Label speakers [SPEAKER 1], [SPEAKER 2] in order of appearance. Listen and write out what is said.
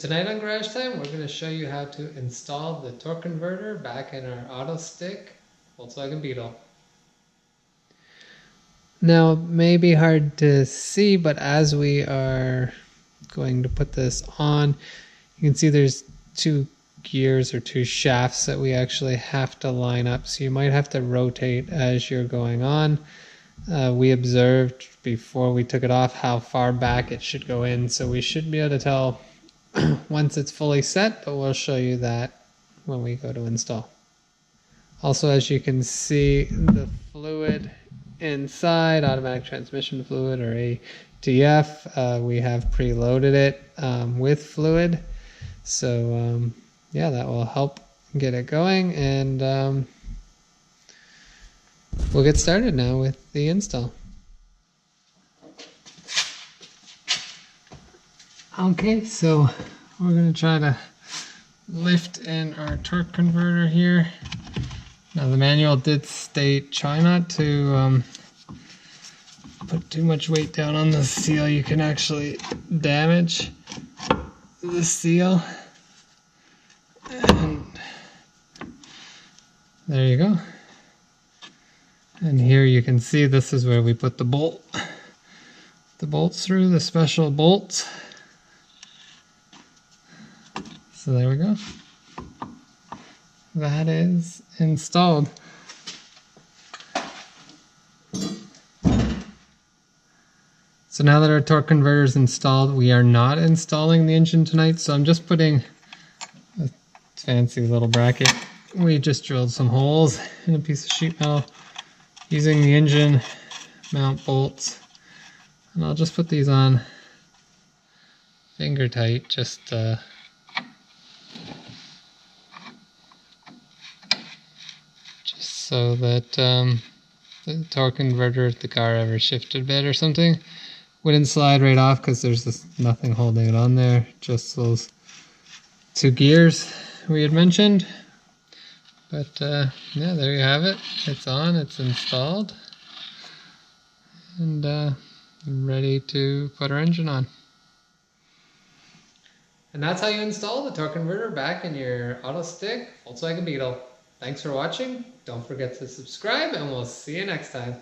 [SPEAKER 1] Tonight on Garage Time, we're going to show you how to install the torque converter back in our Autostick Volkswagen Beetle. Now, it may be hard to see, but as we are going to put this on, you can see there's two gears or two shafts that we actually have to line up. So you might have to rotate as you're going on. We observed before we took it off how far back it should go in, so we should be able to tell once it's fully set, but we'll show you that when we go to install. Also, as you can see, the fluid inside, automatic transmission fluid or ATF, we have preloaded it with fluid. So yeah, that will help get it going, and we'll get started now with the install. Okay, so we're going to try to lift in our torque converter here. Now the manual did state try not to put too much weight down on the seal. You can actually damage the seal. And there you go. And here you can see this is where we put the bolts through, the special bolts. So there we go. That is installed. So now that our torque converter is installed, we are not installing the engine tonight, so I'm just putting a fancy little bracket. We just drilled some holes in a piece of sheet metal using the engine mount bolts. And I'll just put these on finger tight, just so that the torque converter, if the car ever shifted a bit or something, wouldn't slide right off, because there's nothing holding it on there, just those two gears we had mentioned. But yeah, there you have it. It's on, it's installed, and ready to put our engine on. And that's how you install the torque converter back in your Autostick Volkswagen Beetle. Thanks for watching. Don't forget to subscribe, and we'll see you next time.